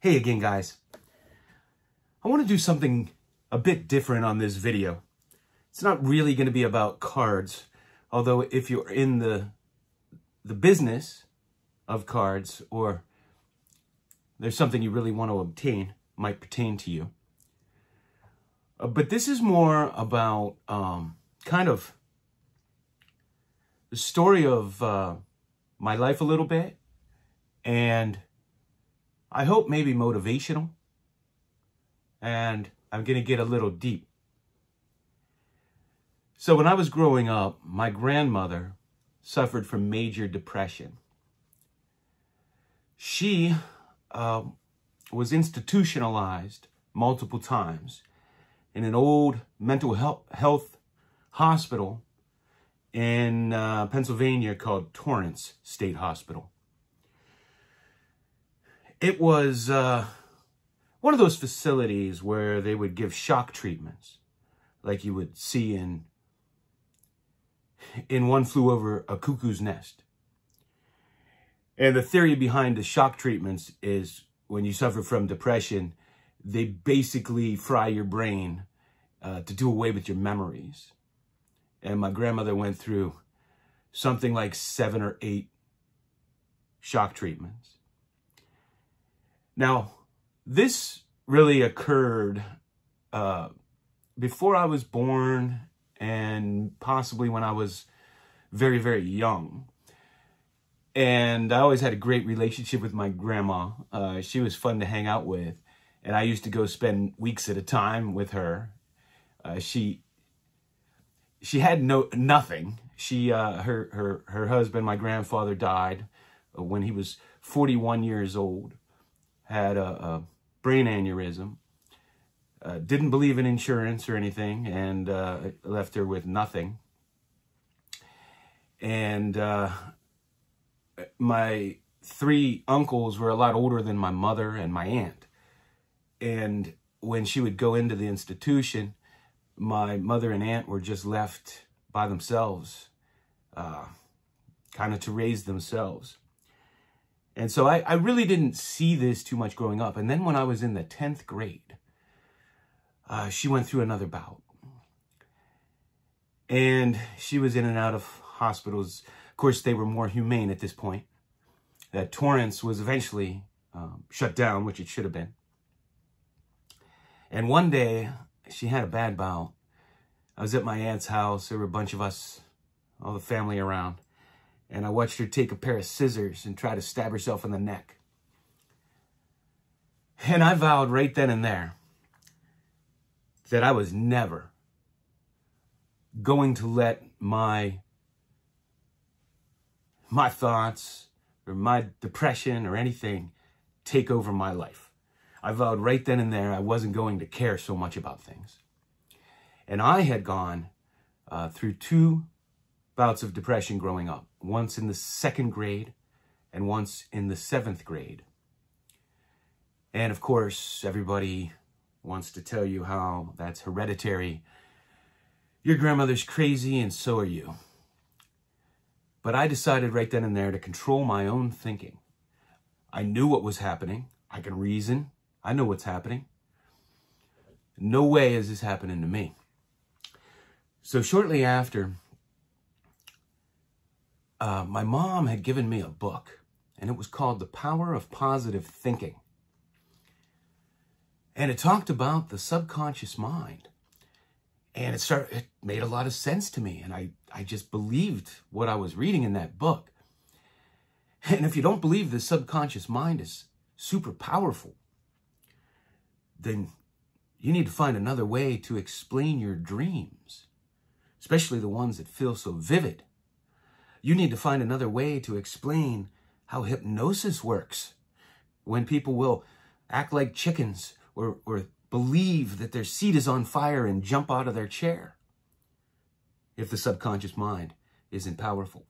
Hey again, guys. I want to do something a bit different on this video. It's not really going to be about cards, although if you're in the business of cards or there's something you really want to obtain, it might pertain to you. But this is more about kind of the story of my life a little bit, and I hope maybe motivational, and I'm going to get a little deep. So when I was growing up, my grandmother suffered from major depression. She was institutionalized multiple times in an old mental health hospital in Pennsylvania called Torrance State Hospital. It was one of those facilities where they would give shock treatments, like you would see in One Flew Over a Cuckoo's Nest. And the theory behind the shock treatments is when you suffer from depression, they basically fry your brain to do away with your memories. And my grandmother went through something like 7 or 8 shock treatments. Now, this really occurred before I was born and possibly when I was very, very young. And I always had a great relationship with my grandma. She was fun to hang out with. And I used to go spend weeks at a time with her. She had nothing. Her husband, my grandfather, died when he was 41 years old. Had a brain aneurysm, didn't believe in insurance or anything, and left her with nothing. And my 3 uncles were a lot older than my mother and my aunt. And when she would go into the institution, my mother and aunt were just left by themselves, kind of to raise themselves. And so I really didn't see this too much growing up. And then when I was in the 10th grade, she went through another bout. And she was in and out of hospitals. Of course, they were more humane at this point. That Torrance was eventually shut down, which it should have been. And one day, she had a bad bout. I was at my aunt's house. There were a bunch of us, all the family around. And I watched her take a pair of scissors and try to stab herself in the neck. And I vowed right then and there that I was never going to let my thoughts or my depression or anything take over my life. I vowed right then and there I wasn't going to care so much about things. And I had gone through 2 bouts of depression growing up, once in the 2nd grade and once in the 7th grade. And of course, everybody wants to tell you how that's hereditary. Your grandmother's crazy and so are you. But I decided right then and there to control my own thinking. I knew what was happening. I can reason. I know what's happening. No way is this happening to me. So shortly after, my mom had given me a book, and it was called The Power of Positive Thinking. And it talked about the subconscious mind. And it made a lot of sense to me, and I just believed what I was reading in that book. And if you don't believe the subconscious mind is super powerful, then you need to find another way to explain your dreams, especially the ones that feel so vivid. You need to find another way to explain how hypnosis works, when people will act like chickens or believe that their seat is on fire and jump out of their chair if the subconscious mind isn't powerful.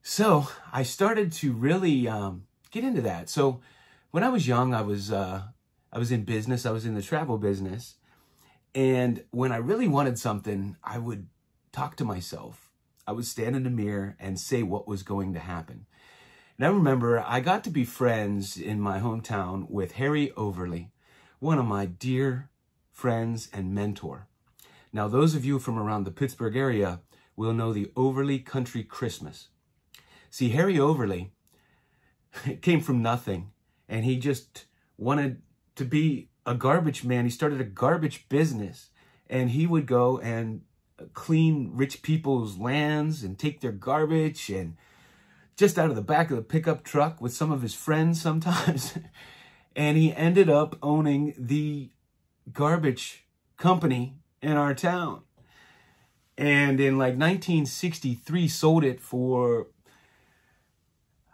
So I started to really get into that. So when I was young, I was in business. I was in the travel business. And when I really wanted something, I would talk to myself. I would stand in the mirror and say what was going to happen. And I remember I got to be friends in my hometown with Harry Overly, one of my dear friends and mentor. Now, those of you from around the Pittsburgh area will know the Overly Country Christmas. See, Harry Overly came from nothing, and he just wanted to be a garbage man. He started a garbage business, and he would go and clean rich people's lands and take their garbage and just out of the back of the pickup truck with some of his friends sometimes. And he ended up owning the garbage company in our town. And in like 1963, sold it for,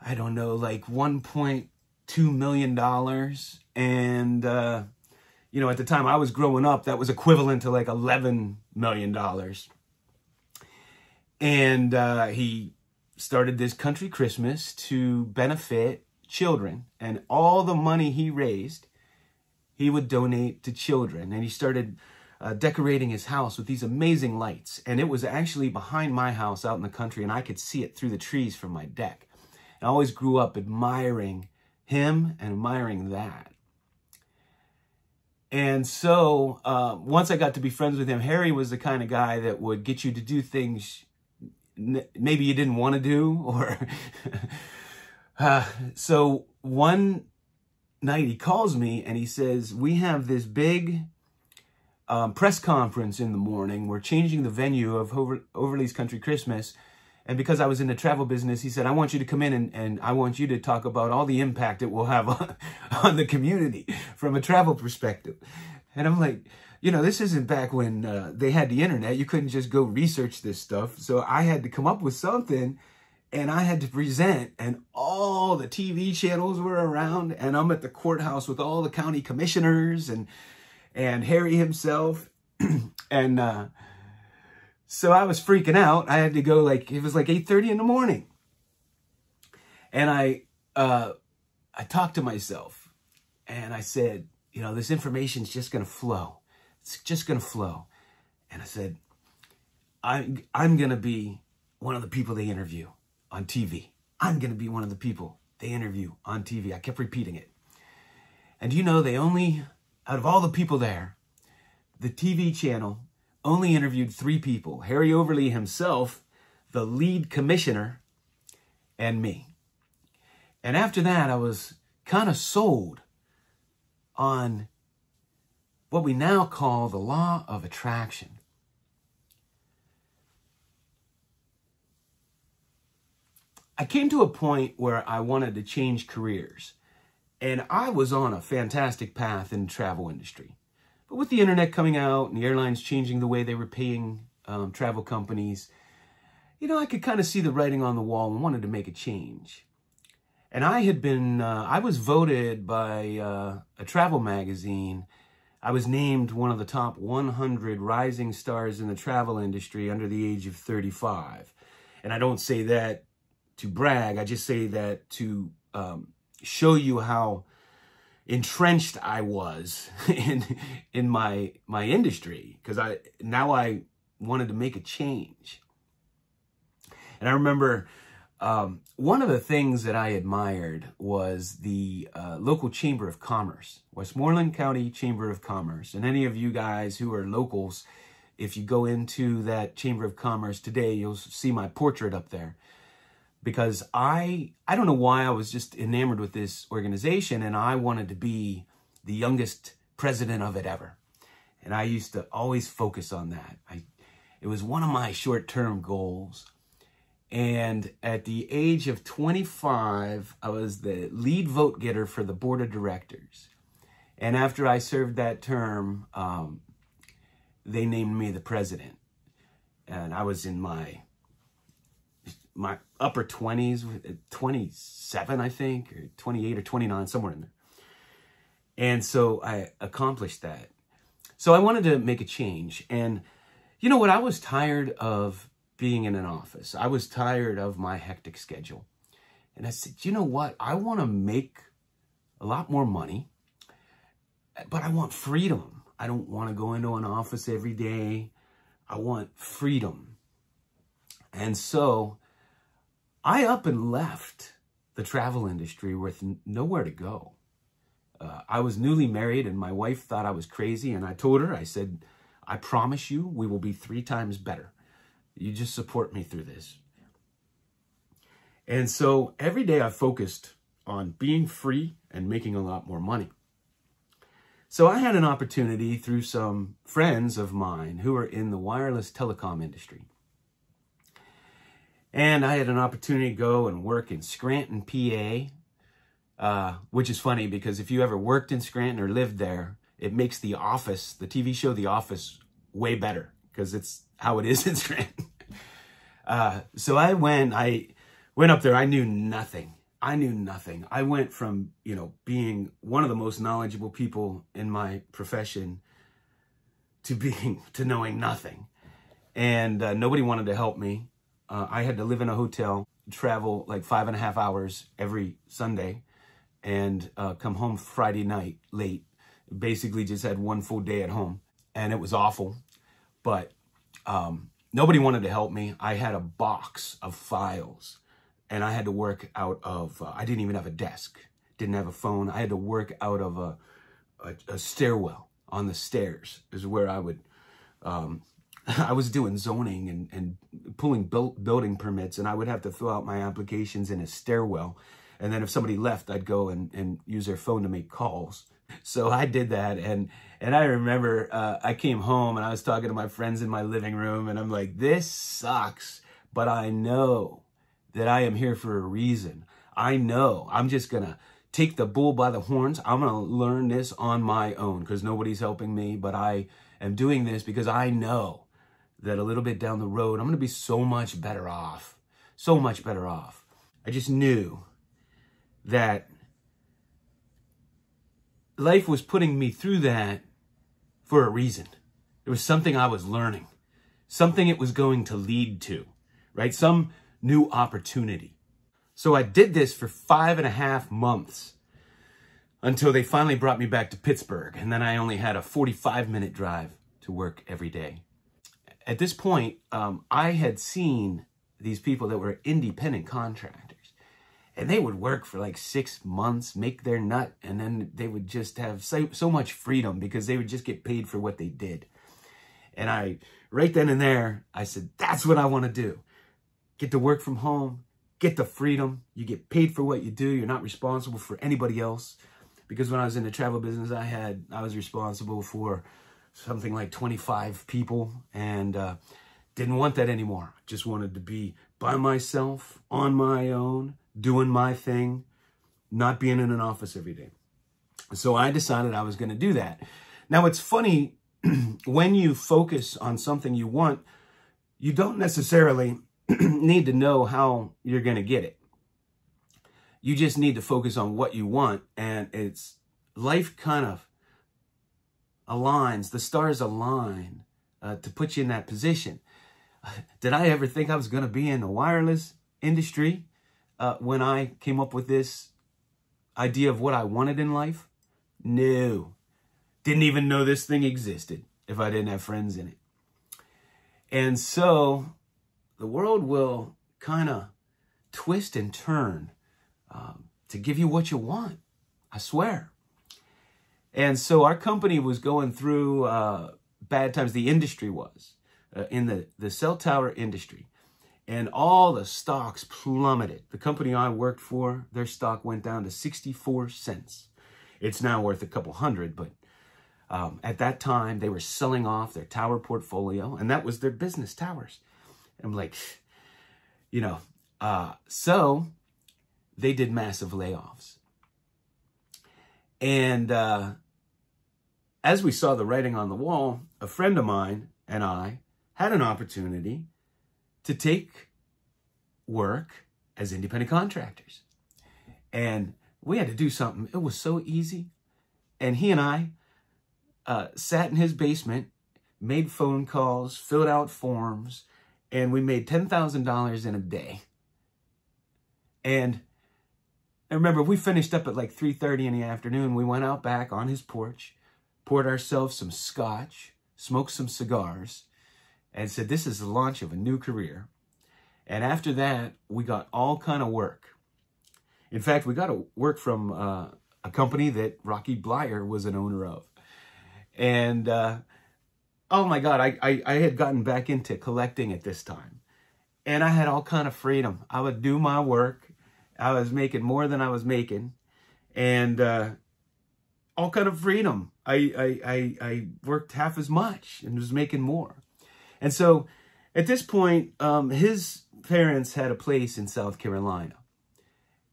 I don't know, like $1.2 million. And, you know, at the time I was growing up, that was equivalent to like $11 million. And he started this country Christmas to benefit children. And all the money he raised, he would donate to children. And he started decorating his house with these amazing lights. And it was actually behind my house out in the country, and I could see it through the trees from my deck. And I always grew up admiring him and admiring that. And so once I got to be friends with him, Harry was the kind of guy that would get you to do things maybe you didn't want to do. Or so one night he calls me and he says, we have this big press conference in the morning. We're changing the venue of Overly's Country Christmas. And because I was in the travel business, he said, I want you to come in and I want you to talk about all the impact it will have on the community from a travel perspective. And I'm like, you know, this isn't back when they had the internet. You couldn't just go research this stuff. So I had to come up with something, and I had to present, and all the TV channels were around, and I'm at the courthouse with all the county commissioners and Harry himself. And so I was freaking out. I had to go, like, it was like 8:30 in the morning. And I talked to myself, and I said, you know, this information's just going to flow. It's just going to flow. And I said, I'm going to be one of the people they interview on TV. I'm going to be one of the people they interview on TV. I kept repeating it. And you know, they only, out of all the people there, the TV channel only interviewed 3 people: Harry Overly himself, the lead commissioner, and me. And after that, I was kind of sold on what we now call the law of attraction. I came to a point where I wanted to change careers, and I was on a fantastic path in the travel industry. But with the internet coming out and the airlines changing the way they were paying travel companies, you know, I could kind of see the writing on the wall and wanted to make a change. And I had been, I was voted by a travel magazine. I was named one of the top 100 rising stars in the travel industry under the age of 35. And I don't say that to brag. I just say that to show you how entrenched I was in my industry, because I wanted to make a change. And I remember one of the things that I admired was the local Chamber of Commerce, Westmoreland County Chamber of Commerce. And any of you guys who are locals, if you go into that Chamber of Commerce today, you'll see my portrait up there. Because I don't know why, I was just enamored with this organization, and I wanted to be the youngest president of it ever. And I used to always focus on that. It was one of my short-term goals. And at the age of 25, I was the lead vote getter for the board of directors. And after I served that term, they named me the president. And I was in my upper 20s, 27, I think, or 28 or 29, somewhere in there. And so I accomplished that. So I wanted to make a change. And you know what? I was tired of being in an office. I was tired of my hectic schedule. And I said, you know what? I want to make a lot more money, but I want freedom. I don't want to go into an office every day. I want freedom. And so I up and left the travel industry with nowhere to go. I was newly married and my wife thought I was crazy. And I told her, I said, I promise you, we will be 3 times better. You just support me through this. And so every day I focused on being free and making a lot more money. So I had an opportunity through some friends of mine who are in the wireless telecom industry. And I had an opportunity to go and work in Scranton, PA, which is funny because if you ever worked in Scranton or lived there, it makes The Office, the TV show The Office, way better because it's how it is in Scranton. So I went up there. I knew nothing. I went from, being one of the most knowledgeable people in my profession to knowing nothing. And nobody wanted to help me. I had to live in a hotel, travel like 5.5 hours every Sunday, and come home Friday night late. Basically just had 1 full day at home. And it was awful. But nobody wanted to help me. I had a box of files. And I had to work out of, I didn't even have a desk, didn't have a phone. I had to work out of a stairwell on the stairs is where I would, I was doing zoning and pulling building permits, and I would have to fill out my applications in a stairwell. And then if somebody left, I'd go and use their phone to make calls. So I did that. And I remember I came home and I was talking to my friends in my living room and I'm like, this sucks, but I know that I am here for a reason. I know I'm just going to take the bull by the horns. I'm going to learn this on my own because nobody's helping me, but I am doing this because I know that a little bit down the road, I'm going to be so much better off, so much better off. I just knew that life was putting me through that for a reason. It was something I was learning, something it was going to lead to, right? Some new opportunity. So I did this for 5.5 months until they finally brought me back to Pittsburgh. And then I only had a 45-minute drive to work every day. At this point, I had seen these people that were independent contractors, and they would work for like 6 months, make their nut, and then they would just have so much freedom because they would just get paid for what they did. And right then and there, I said, that's what I want to do. Get to work from home, get the freedom. You get paid for what you do. You're not responsible for anybody else. Because when I was in the travel business, I was responsible for something like 25 people and didn't want that anymore. Just wanted to be by myself, on my own, doing my thing, not being in an office every day. So I decided I was going to do that. Now, it's funny, when you focus on something you want, you don't necessarily need to know how you're going to get it. You just need to focus on what you want, and life kind of aligns, the stars align to put you in that position. Did I ever think I was going to be in the wireless industry when I came up with this idea of what I wanted in life? No. Didn't even know this thing existed if I didn't have friends in it. And so the world will kind of twist and turn to give you what you want. I swear. And so our company was going through bad times. The industry was in the cell tower industry. And all the stocks plummeted. The company I worked for, their stock went down to 64 cents. It's now worth a couple hundred, but at that time, they were selling off their tower portfolio, and that was their business, towers. I'm like, so they did massive layoffs. And as we saw the writing on the wall, a friend of mine and I had an opportunity to take work as independent contractors. And we had to do something. It was so easy. And he and I sat in his basement, made phone calls, filled out forms, and we made $10,000 in a day. And I remember we finished up at like 3:30 in the afternoon. We went out back on his porch, poured ourselves some scotch, smoked some cigars, and said, this is the launch of a new career. And after that, we got all kind of work. In fact, we got to work from a company that Rocky Bleier was an owner of. And oh my God, I had gotten back into collecting at this time. And I had all kind of freedom. I would do my work. I was making more than I was making. And all kind of freedom. I worked half as much and was making more. And so at this point, his parents had a place in South Carolina.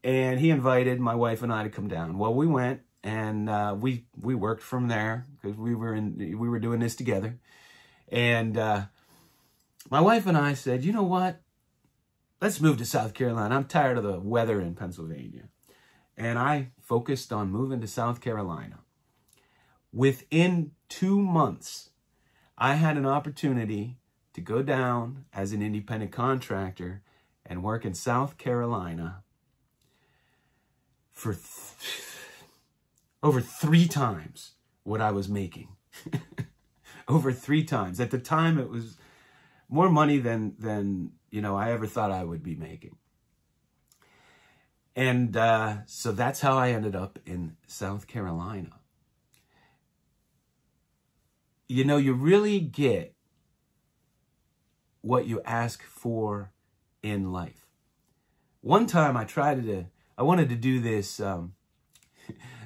And he invited my wife and I to come down. Well, we went, and we worked from there because we were doing this together. And my wife and I said, you know what? Let's move to South Carolina. I'm tired of the weather in Pennsylvania. And I focused on moving to South Carolina. Within 2 months, I had an opportunity to go down as an independent contractor and work in South Carolina for over 3 times what I was making. Over 3 times. At the time, it was more money than you know, I ever thought I would be making. And so that's how I ended up in South Carolina. You know, you really get what you ask for in life. One time I wanted to do this,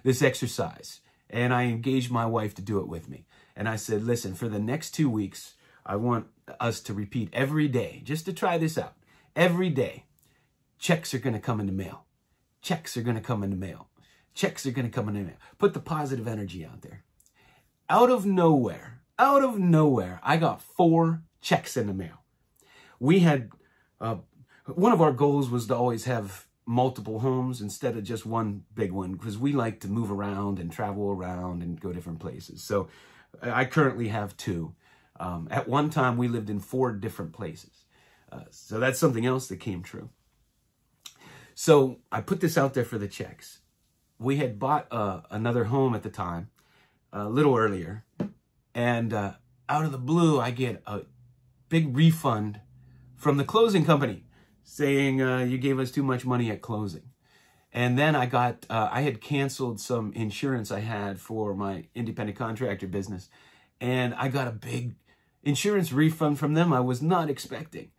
this exercise, and I engaged my wife to do it with me. And I said, listen, for the next 2 weeks, I want us to repeat every day, just to try this out. Every day, checks are going to come in the mail. Checks are going to come in the mail. Checks are going to come in the mail. Put the positive energy out there. Out of nowhere, I got 4 checks in the mail. We had, one of our goals was to always have multiple homes instead of just one big one, because we like to move around and travel around and go different places. So I currently have 2. At one time, we lived in 4 different places. So that's something else that came true. So I put this out there for the checks. We had bought another home at the time, a little earlier. And out of the blue, I get a big refund from the closing company saying, you gave us too much money at closing. And then I got, I had canceled some insurance I had for my independent contractor business. And I got a big insurance refund from them I was not expecting.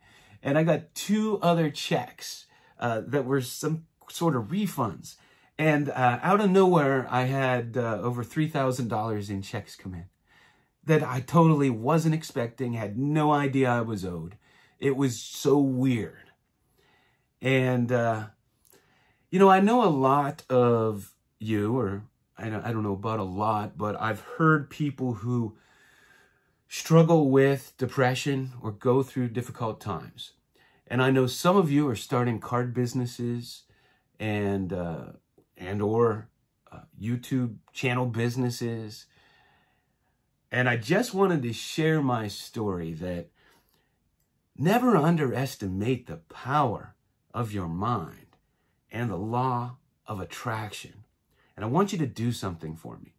And I got 2 other checks that were some sort of refunds. And out of nowhere, I had over $3,000 in checks come in that I totally wasn't expecting, had no idea I was owed. It was so weird. And, you know, I know a lot of you, or I don't know about a lot, but I've heard people who struggle with depression or go through difficult times. And I know some of you are starting card businesses and or YouTube channel businesses. And I just wanted to share my story that never underestimate the power of your mind and the law of attraction. And I want you to do something for me.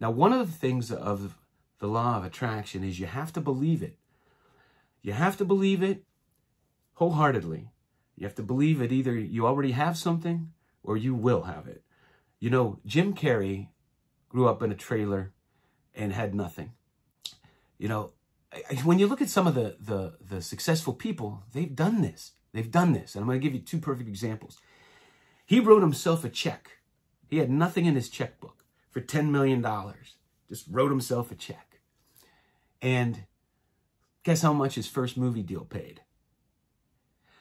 Now, one of the things of the law of attraction is you have to believe it. You have to believe it wholeheartedly. You have to believe it either you already have something or you will have it. You know, Jim Carrey grew up in a trailer and had nothing. You know, when you look at some of the successful people, they've done this. They've done this. And I'm going to give you 2 perfect examples. He wrote himself a check. He had nothing in his checkbook for $10 million. Just wrote himself a check. And guess how much his first movie deal paid?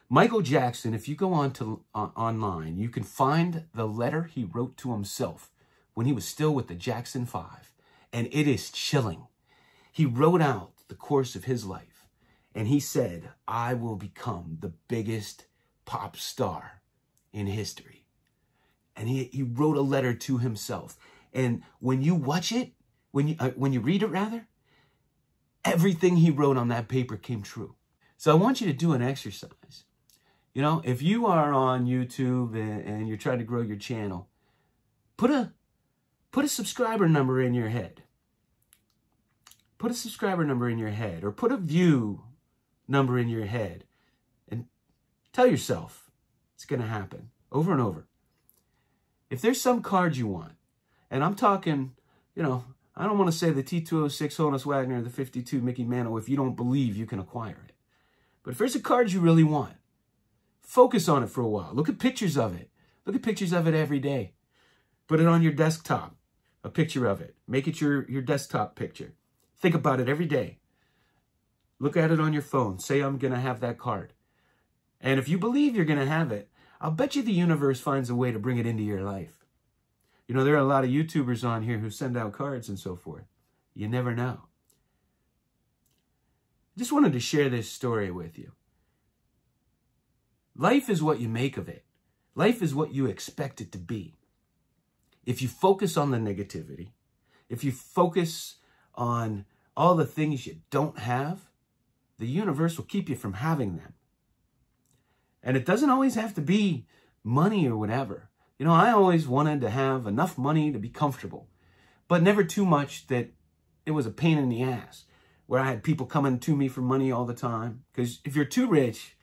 Michael Jackson, if you go online, you can find the letter he wrote to himself when he was still with the Jackson 5. And it is chilling. He wrote out the course of his life. And he said, I will become the biggest pop star in history. And he wrote a letter to himself. And when you watch it, when you read it rather, everything he wrote on that paper came true. So I want you to do an exercise. You know, if you are on YouTube and you're trying to grow your channel, put a subscriber number in your head. Put a subscriber number in your head, or put a view number in your head, and tell yourself it's going to happen over and over. If there's some card you want, and I'm talking, you know, I don't want to say the T206 Honus Wagner or the 52 Mickey Mantle if you don't believe you can acquire it. But if there's a card you really want, focus on it for a while. Look at pictures of it. Look at pictures of it every day. Put it on your desktop, a picture of it. Make it your desktop picture. Think about it every day. Look at it on your phone. Say, I'm going to have that card. And if you believe you're going to have it, I'll bet you the universe finds a way to bring it into your life. You know, there are a lot of YouTubers on here who send out cards and so forth. You never know. Just wanted to share this story with you. Life is what you make of it. Life is what you expect it to be. If you focus on the negativity, if you focus on all the things you don't have, the universe will keep you from having them. And it doesn't always have to be money or whatever. You know, I always wanted to have enough money to be comfortable, but never too much that it was a pain in the ass, where I had people coming to me for money all the time. Because if you're too rich,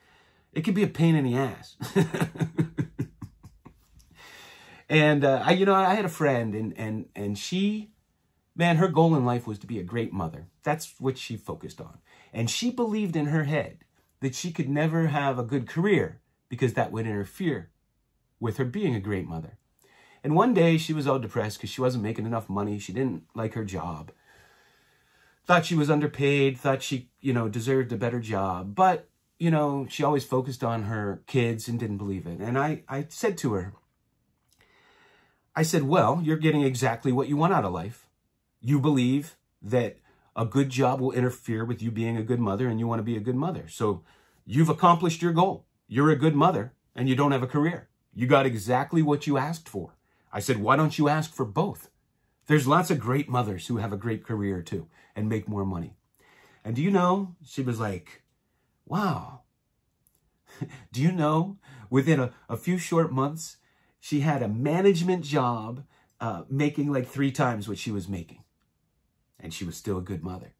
it can be a pain in the ass. And, I had a friend, and she, man, her goal in life was to be a great mother. That's what she focused on. And she believed in her head that she could never have a good career because that would interfere with her being a great mother. And one day she was all depressed because she wasn't making enough money. She didn't like her job. Thought she was underpaid, thought she, deserved a better job. But, she always focused on her kids and didn't believe it. And I said to her, well, you're getting exactly what you want out of life. You believe that a good job will interfere with you being a good mother and you want to be a good mother. So you've accomplished your goal. You're a good mother and you don't have a career. You got exactly what you asked for. I said, why don't you ask for both? There's lots of great mothers who have a great career too and make more money. And do you know, she was like, wow. Do you know, within a few short months, she had a management job making like 3 times what she was making. And she was still a good mother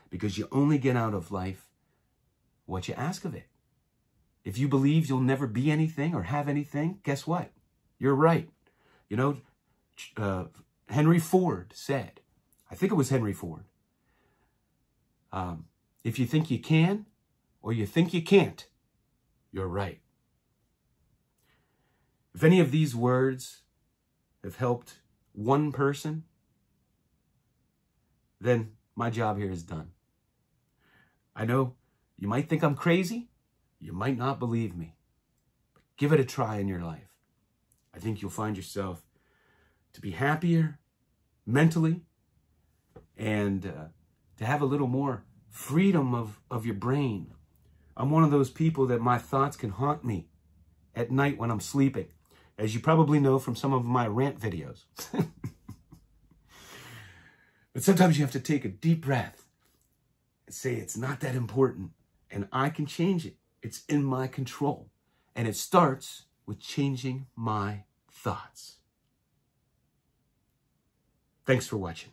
because you only get out of life what you ask of it. If you believe you'll never be anything or have anything, guess what? You're right. Henry Ford said, I think it was Henry Ford, if you think you can or you think you can't, you're right. If any of these words have helped one person, then my job here is done. I know you might think I'm crazy. You might not believe me. But give it a try in your life. I think you'll find yourself to be happier mentally and to have a little more freedom of your brain. I'm one of those people that my thoughts can haunt me at night when I'm sleeping, as you probably know from some of my rant videos. But sometimes you have to take a deep breath and say, it's not that important and I can change it. It's in my control. And it starts with changing my thoughts. Thanks for watching.